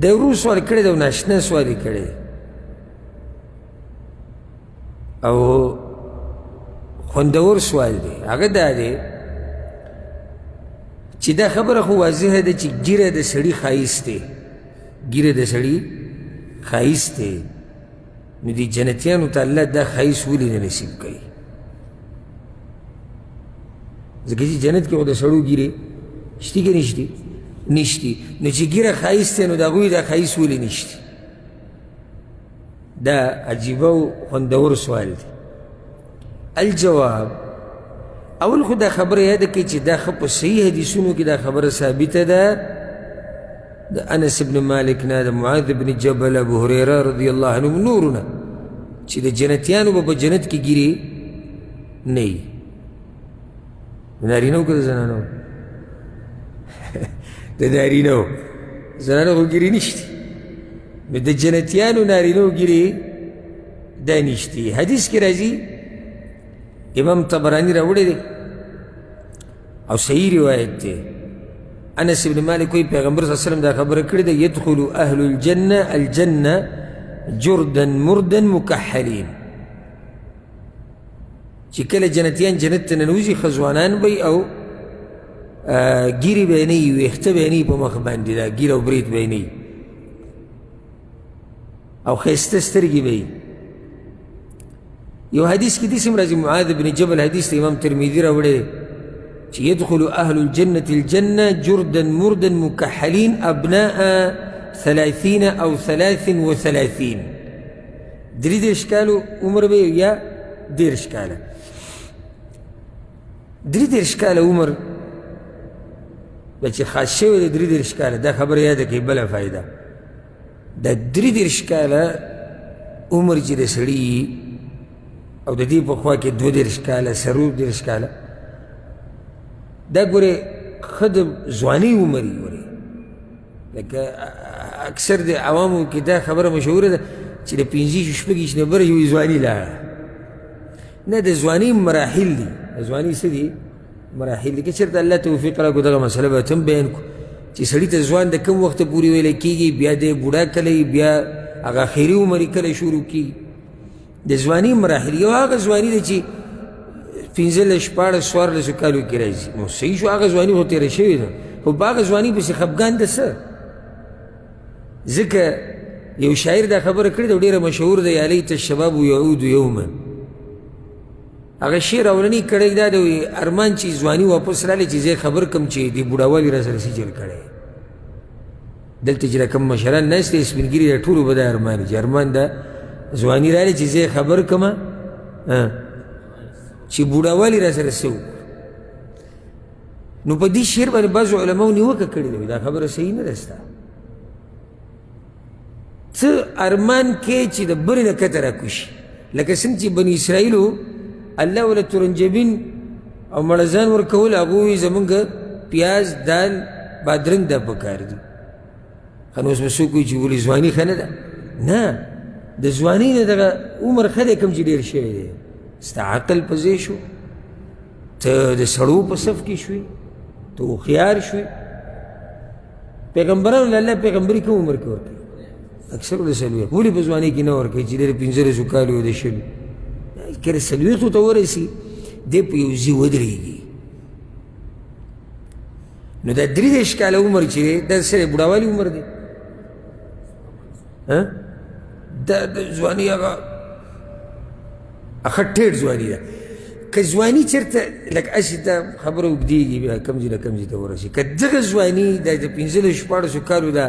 دا ورو سوال کړی دی او ناشنا سوال یې کړی او خوندور سوال دی هغه دا دی چې دا خبره خو واضحه ده چې ږیره د سړي ښایست دی ږیره د سړي ښایست دی نو دې جنتیانو ته الله دا ښایست ولې نه نصیب کوي ځکه چې جنت کې خو د سړو ږیرې شتي که نشتي نشتي نو چې ږیره ښایست دی نو د هغوی دا ښایست ولې نشتي دا عجیبه او خوندور سوال دی الجواب اول خو دا خبره یاده کوي چې دا ښه په صحیح حدیثونو کې دا خبره ثابته ده د انس بن مالک نه د معاذ بن جبل ابو هریره رضی الله عنهم نورونه چې د جنتیانو به په جنت کې ګیرې نه وي د نارینهو که د زنانو د نارینهو زنانو خو ګیرې نشتي نو د جنتیانو نارینهو ګیرې دا نشتي حدیث کې راځي امام طبرانی راوړی دی او صحیح روایت دی انس بن مالک وایي پیغمبر صلی الله علیه وسلم دا خبره کړې ده یدخل اهل الجنه الجنه جردا مردا مکحلین چې کله جنتیان جنت ته ننوځي ښه ځوانان به وي او ګیرې به یې نه وي ویښته به یې نه وي په مخ باندې دا ګیره او برید به یې نه وي او ښایسته سترګې به وي یو حدیث کې داسې هم راځي معاذ بن جبل حدیث ته امام ترمذي راوړی چې يدخل أهل الجنة الجنة جردا مردا مكحلين أبناء 30 أو 33 درې دېرش کالو عمر به یا دېرش کاله درې دېرش کاله عمر به چې خاص شوی دی درې دېرش کاله دا خبره یاده کړئ بله فایده دا درې دېرش کاله عمر چې د سړي او د دې په خوا کې 32 کاله 34 کاله دا ګورې ښه د ځوانۍ عمر یې ورې لکه اکثر د عوامو کې دا خبره مشهوره ده چې د 15 شپږ نه بره یوې ځواني لاړه نه د ځوانۍ مراحل دي د ځوانۍ څه دي مراحل دي که چېرته الله توفیق راکړو دغه مسله به هم بیان کړو چې سړي ته ځوان د کوم وخته پورې ویلی کېږي بیا د بوډا کله بیا هغه اخري عمر یې کله شروع کېږي د ځوانۍ مراحل یو هغه ځواني ده چې 15 14 14 کالو کې راځي نو صحیح شو هغه ځواني خو تېره شوې ده خو په هغه ځواني پسې خفګان ده څه ځکه یو شاعر دا خبره کړې ده او ډېره مشهور ده یا لیت الشباب یعود یوما هغه شعر اولنی کړی دا د ارمان چې ځواني واپس رالی چې زه خبر کم چې د بوډاوالي را سره سجل کړی دلته چې کوم مشران ناست دی سپین ږیري د ټولو به دا ارمان چې ارمان دا ځواني رالی چې زه خبر کمه چې بوډاوالي را سره څه نو په دې شعر باندې بعضو علماو نیوکه کړې ده دا خبره صحیح نه ده ستا څه ارمان کې چې د برې نه کته راکوشي لکه څنګه چې بني اسرائیلو الله ولا ترنجبین او مړزان ورکول هغوی زمونږ پیاز دال بادرنګ دا پکار دي ښه نو اوس به څوک وایي چې ولې ځواني ښه نه ده نه د ځوانۍ نه دغه عمر ښه دی کوم چې ډېر شوی دی ستا عقل په ځای شو ته د سړو په صف کې شوې ته هوښیار شوې پیغمبرانو له الله پیغمبري کوم عمر کې ورکوي اکثر د څلوېښت ولې په ځوانۍ کې نه ورکوي چې دی د 15 کالو د شلو کله څلوېښتو ته ورسي دی په یو ځای ودرېږي نو دا 33 کاله عمر چې دی دا څه دی بوډاوالي عمر دی دا د ځواني هغه ټیټ ځواني ده که ځواني چېرته لکه هسې دا خبره اوږدېږي بیا کم ځای نه کم ځای ته ورسي که دغه ځواني دا د 15 کالو دا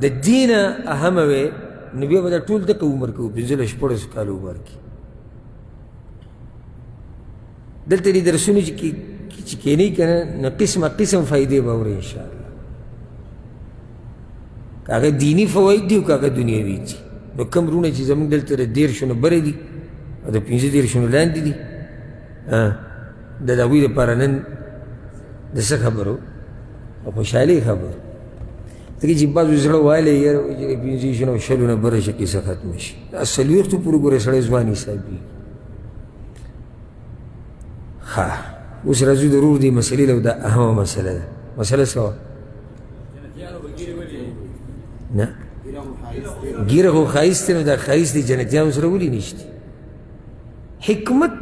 د دې نه اهمه وی نو بیا به دا ټول دغه عمر کې 15 کالو عمر کې دلته دې درسونه چې کېنئ که نه نو قسمه قسم فایدې به اورئ انشاءالله که هغه دیني فواید دي او که هغه دنیوي دي نو کوم وروڼه چې زموږ دلته د 10 نه بره دي او د 15 نه لاندې دي د هغوی دپاره نن د څه خبرو او خوشحالۍ خبرو ځکه چې بعضو زړه والی یاره چې د 15 او 20 نه بره شي کیسه ختمه شي دا 40 پورې ګوره سړی ځوان حسابېږي ښه اوس راځو د رور دې مسلې له دا اهمه مسله ده مسله څه وه نه ګیره خو ښایست دی، نو دا ښایست د جنتیانو سره ولې نشته؟ حکمت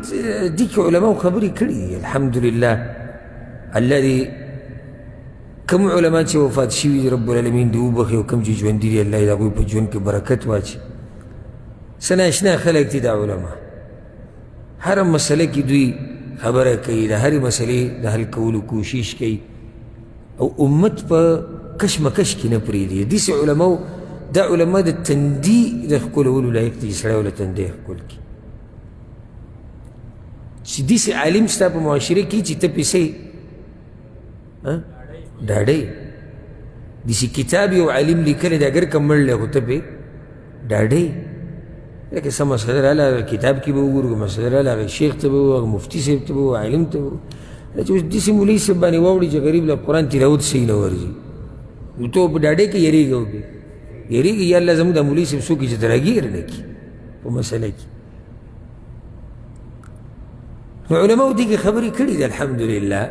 دې کې علماو خبرې کړي دي الحمدلله. الله دې کوم علما چې وفات شوي دي رب العالمین دې وبخي، او کوم چې ژوندي دي الله دې د هغوی په ژوند کې برکت واچي. څه ناشنا خلک دي دا علما، هره مسله کې دوی خبره کوي، د هرې مسلې د حل کولو کوشش کوي، او امت په کشمکش کې نه پرېږدي. داسې علماو دا علما د تندي د ښکلولو لایق دي چې سړی ورله تندی ښکل کړي. چې داسې عالم ستا په معاشره کې چې ته پیسې ډاډی داسې کتاب یو عالم لیکلی دی اگر که مړ دی خو ته پې ډاډی لکه څه مسله راله هغه کتاب کې به وګورو، که مسله راله هغه شیخ ته به وو، هغه مفتي صاحب ته به وو، عالم ته به وو. چې اوس داسې مولوي صاحب باندې واوړي چې غریب له قرآن تلاوت صحیح نه ورځي، نو ته په ډاډۍ کې یېرېږه وکړې یېرېږي یا الله زموږ دا مولوي صاحب څوک چې ته راګیر نه کړي په مسله کې. نو علماو دې کې خبرې کړي دي الحمدلله.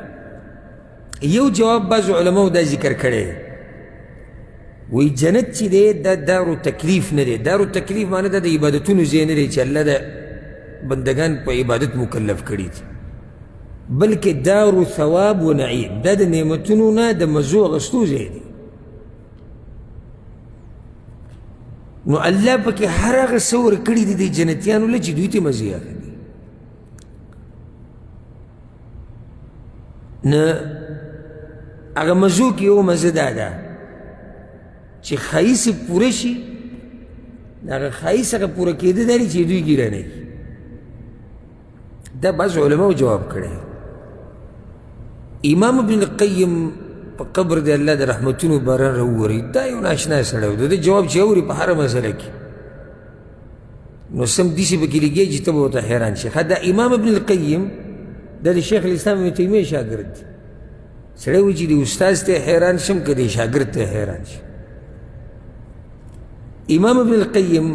یو جواب بعضو علماو دا ذکر کړی وی جنت چې دی دا دارو تکلیف نه دی. دارو تکلیف معنی دا د عبادتونو ځای نه دی چې الله د بندگان په عبادت مکلف کړي دي، بلکې دارو ثواب و نعیم، دا د نعمتونو نه د مزو اخیستو ځای دی. نو الله پکې هر هغه څه ورکړي دي د جنتیانو له چې دوی ته مزې اخلي. نه هغه مزو کې یو مزه دا ده چې ښایست یې پوره شي، هغه ښایست هغه پوره کېده دا دی چې دوی ګیره نه کړي. دا بعض علماو جواب کړی. امام ابن القیم په قبر د الله د رحمتونو باران راووري، دا یو ناشنا سړی و، د ده جواب چې اوري په هره مسله کې نو سم داسې پکې لګېږي چې ته به ورته حیران شي. دا امام ابن القیم دا د شیخ الاسلام ابن تیمیه شاګرد دی. سړی وایي چې د استاذ ته حیران شم که د شاګرد ته حیران شم. امام ابن القیم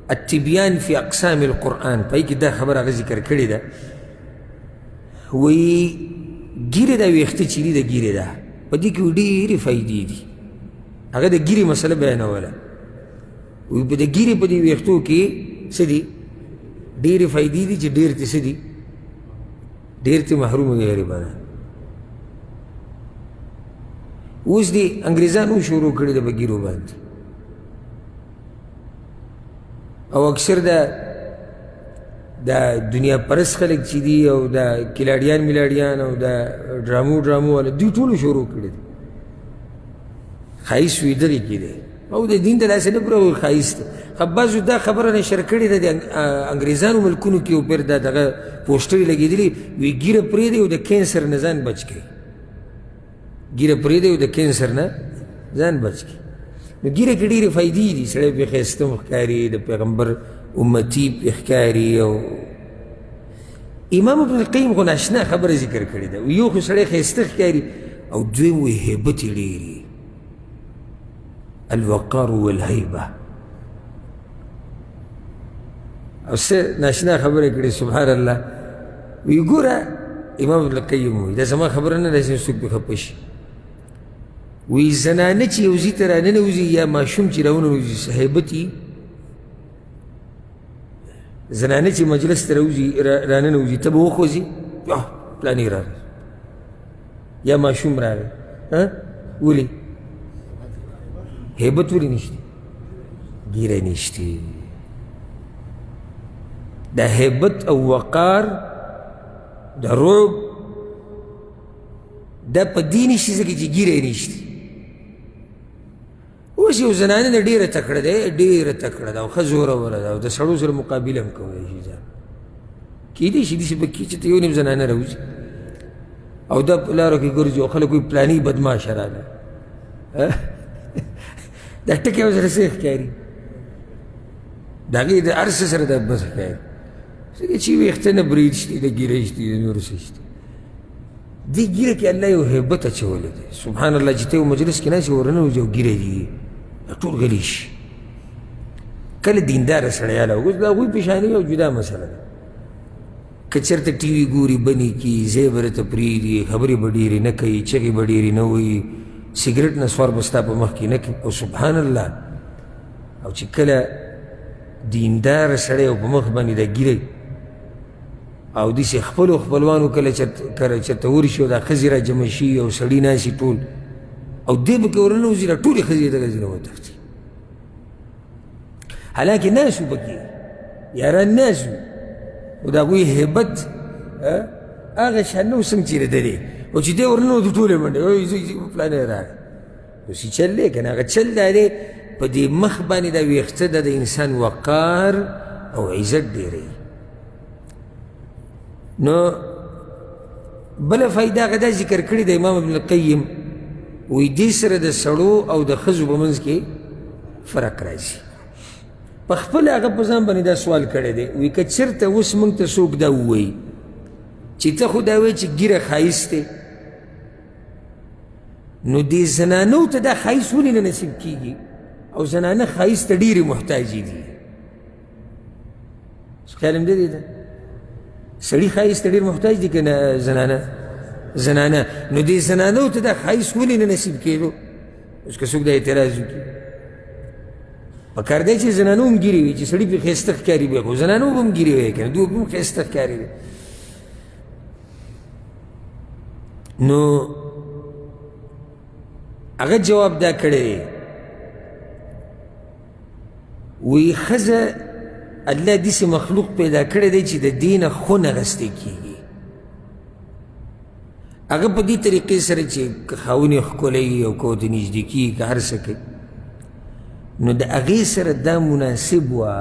التبیان فی اقسام القرآن پای کې دا خبر هغه ذکر کړې ده، وایي ګیرې دا ویښته چې دي د ګیرې ده په دې کې ډېرې فایدې دي. هغه د ګیرې مسله بیانوله، وایي په د ګیرې په دې ویښتو کې څه دي؟ ډېرې فایدې دي چې ډېر ترې څه دي؟ ډېر ترې محروم دي غریبانان. اوس دې انګریزانو شروع کړې ده په ګیرو باندې، او اکثر دا دنیا پرست خلک چې دي او دا کلاډیان میلاډیان او دا ډرامو والا دوی ټولو شروع کړي دي. ښایست ویدلې کې دی او د دین د لاسې نه پوره ښایست دی. بعضو دا خبره نشر کړې ده د انګریزانو ملکونو کې، او پیر دا دغه پوسټرې لګېدلي وي ګیره پرېږدئ او د کینسر نه ځان بچ کړئ، ګیره پرېږدئ او د کینسر نه ځان بچ کړئ. نو ګیره کې ډېرې فایدې دي، سړی پرې ښایسته ښکاري، د پیغمبر امتی پرې ښکاري. او امام ابن القیم خو ناشنا خبره ذکر کړې ده، یو خو سړی ښایسته ښکاري او دویم وایي هیبت یې ډېرې، الوقار والهیبه. او څه ناشنا خبره کړې سبحان الله. وی ګوره امام ابن القیم وایي دا زما خبره نه ده چې څوک پې خفه شي. وی زنانه چې یو ځای ته راننوځي یا ماشوم چې راوننوځي هیبت یي، زنانه چې مجلس ته راننوځي ته به وخوځي پلانې راغی یا ماشوم راغی، ولې هیبت ولې نشته؟ ګیره نشته. دا هیبت او وقار دا رعب دا په دې نشي ځکه چې ګیره یې نشته. اوس یو زنانه ده ډېره تکړه ده، ډېره تکړه ده او ښه زوروره ده او د سړو سره مقابله هم کولی شي ځان. کیدای شي داسې پکې چې ته یو نیم زنانه راوځي او دا په لارو کې ګرځي او خلک وایي پلاني بدماشه راغله، دا ټکي ورسره څه ښکاري؟ د هغې د هر څه سره دا بس ښکاري ځکه چې ویښته نه برید شته، د ګیره شته، د نورو څه شته. دې ګیره کې الله یو هیبت اچولی دی سبحان الله، چې ته یو مجلس کې ناست ورننوځي او ګیره دي ټول غلی شي. کله دینداره سړیاله اوس د هغوی پېشاني یو جدا مسله ده. که چېرته ټي وي ګوري بنې کي، ځای به راته پرېږدي، خبرې به ډېرې نه کوي، چغې به ډېرې نه وایي، سګرټ نسوار به ستا په مخ کې نه کوي. او سبحان الله او چې کله دیندار سړی او په مخ باندې دا ګیری او داسې خپلو خپلوانو کله چېرته ورشي او دا ښځې را جمع شي او سړي ناستي ټول او دی به که ورننوځي دا ټولې ښځې دغه ځای نه وتښتي حالانکې ناست وو پکې یاران ناست وو او د هغوی هیبت هغه شان نه و څنګه چې د دی او چې دی ورننوتو ټولې منډې فلانی راغی اوسې چل دی که نه هغه چل دا دی په دې مخ باندې دا ویښته د انسان وقار او عزت ډېروي نو بله فایده هغه دا ذکر کړې د امام ابن القیم وی دې سره د سړو او د ښځو په منځ کې فرق راځي په خپله هغه په ځان باندې دا سوال کړی دی وی که چېرته اوس موږ ته څوک دا ووایي چې ته خو دا وایې چې ګیره ښایست دی نو دې زنانو ته دا ښایست ولې نه نصیب کېږي او زنانه ښایست ته ډېرې محتاجې دي خیال هم دی ده سړي ښایست ته ډېر محتاج دي که نه زنانه نو دې زنانو ته دا ښایست ولې نه نصیب کېدو اوس که څوک دا اعتراض وکړي پکار دی چې زنانو هم ګیرې وي چې سړي پرې ښایسته ښکاري بیا خو زنانو به هم ګیرې وی که نه دوی به هم ښایسته ښکاري دی نو هغه جواب دا کړی دی وی ښځه الله داسې مخلوق پیدا کړی دی چې د دې نه خون اخیستی کېږي هغه په دې طریقې سره چې که خاوند یې ښکلی او که ورته نږدې کېږي که هر څه کوي نو د هغې سره دا مناسب وه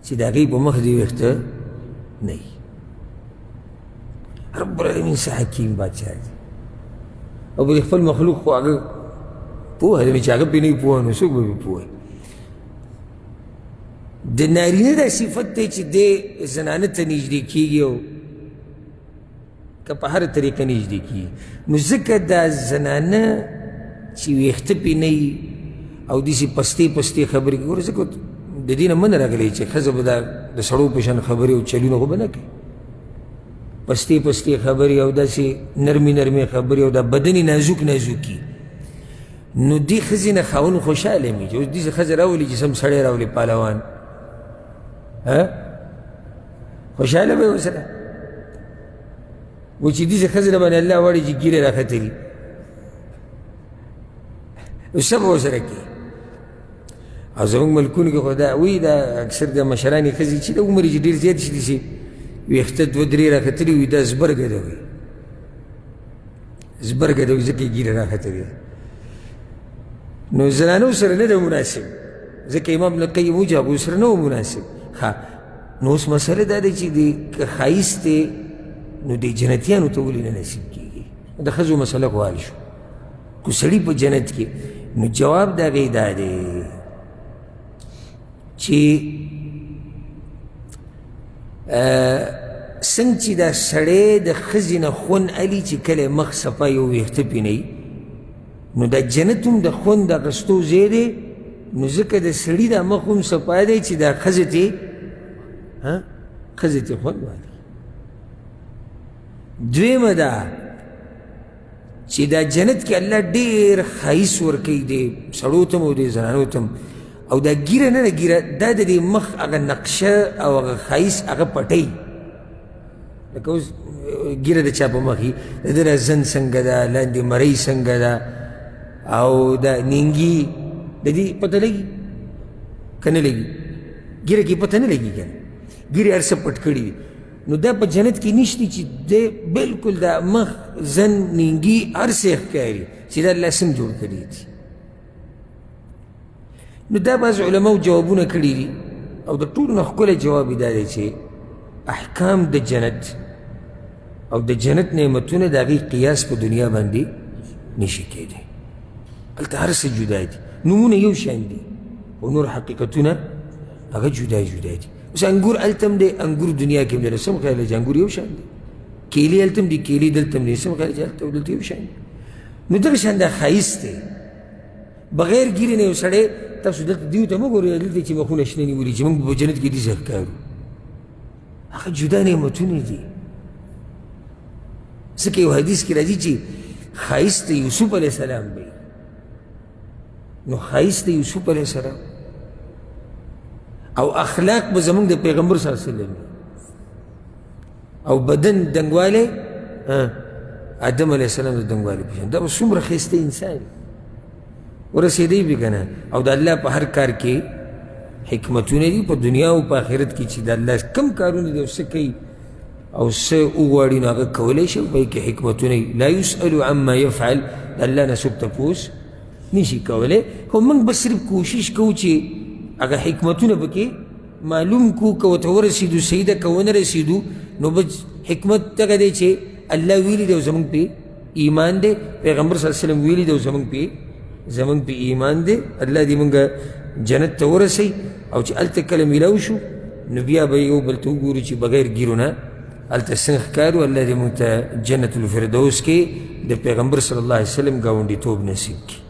چې د هغې په مخ دې ویښته نه وي رب العالمین څه حکیم بادشاه دی او په خپل مخلوق خو هغه پوهه دی چې هغه پرې نه وي پوهه نو څوک به پرې پوهه د نارینه دا صفت دی چې دی زنانه ته نږدې کېږي او که په هره طریقه نږدې کېږي نو ځکه دا زنانه چې ویښته پرې نه وي او داسې پستې پستې خبرې کوي ګوره ځکه د دې نه منع راغلی چې ښځه به دا د سړو په شان خبرې او چلونه خو به نه کوي پستې پستې خبرې او داسې نرمې نرمې خبرې او دا بدن یې نازک نازکي نو دې ښځې نه خاوند خوشحاله وي چې اوس داسې ښځه راولي چې سم سړی راولي پهلوان خوشحاله به یې ورسره و چې داسې ښځې نه باندې الله غواړي چې ګیرې راختلي نو څه به ورسره کوي او زموږ ملکونو کې خو دا وایي دا اکثر د مشرانې ښځې چې د عمر یې چې ډېر زیات شي داسې ویښته دوه درې راختلي وي دا زبرګه ده وي زبرګه ده وي ځکه یې ګیره راختلې ده نو زنانو سره نه ده مناسب ځکه امام ابن القیم وایي چې هغوی سره نه و مناسب نو اوس مسله دا ده چې که ښایست دی نو د جنتیانو ته ولې نه نصیب کېږي د ښځو مسله خو حل شو که سړي په جنت کې نو جواب د هغې دا دی چې څنګه چې دا سړی د ښځې نه خون علي چې کله مخ صفایي او ویښته پرې نه وي نو دا جنت هم د خون د اخیستو ځای دی نو ځکه د سړي دا مخ هم صفا دی چې دا ښځې ته خوند والي دویمه ده چې دا جنت کې الله ډېر ښایست ورکوي دی سړو ته هم او د زنانو ته هم او دا ګیره نه ده ګیره دا د دې مخ هغه نقشه او هغه ښایست هغه پټوي لکه اوس ګیره د چا په مخ وي د ده دا زن څنګه ده لاندې مرۍ څنګه ده او دا نینګي د دې پته لګي که نه لګي ګیره کې پته نه لګي که نه ګیرې هر څه پټ کړي دي نو دا په جنت کې نشته چې دی بلکل دا مخ زن نینګي هر څه ښکاري چې دا الله سم جوړ کړي دي نو دا بعض علماو جوابونه کړي دي او د ټولو نه ښکلی جواب یې دا دی چې احکام د جنت او د جنت نعمتونه د هغې قیاس په دنیا باندې نشي کېدی هلته هر څه جدا دي نومونه یو شان دي او نور حقیقتونه هغه جدا جدا دي اوس انګور هلته هم دی انګور دنیا کې هم دی نو څه خیال دی چې انګور یو شان دي کیلې هلته هم دي کیلې دلته هم دي څه خیال چې هلته او دلته یو شان دي نو دغه شان دا ښایست دی بغیر ګیرې نه یو سړی تاسو دلته دیو ته مه ګورئ دلته چې مخونه شنه نیولي چې موږ په جنت کې داسې ښکارو هغه جدا نعمتونه دي ځکه یو حدیث کې راځي چې ښایست د یوسف علیه السلام دی نو ښایست د یوسف علیه السلام او اخلاق به زمونږ د پیغمبر صلی الله علیه وسلم او بدن دنګوالی آدم علیه السلام د دنګوالی پیژن دا به څومره ښایسته انسان ورسېدی به که نه او د الله په هر کار کې حکمتونه دي په دنیا او په آخرت کې چې د الله کم کارونه دي او څه کوي او څه وغواړي نو هغه کولی شي په کې حکمتونه دي لا یسألو عما یفعل د الله نه څوک تپوس نشي کولی خو موږ به صرف کوشش کوو چې هغه حکمتونه پکې معلوم کړو که ورته ورسېدو صحیح ده که ونه رسېدو نو به حکمت دغه دی چې الله ویلي دی او زموږ پې ایمان دی پیغمبر صلی الله علیه وسلم ویلي دی او زموږ پې ایمان دی الله دې موږ جنت ته ورسوي او چې هلته کله میلاو شو نو بیا به یو بل ته وګورو چې بغیر ګیرو نه هلته څنګه ښکارو الله دې موږ ته جنت الفردوس کې د پیغمبر صلی الله علیه وسلم ګاونډیتوب نصیب کړي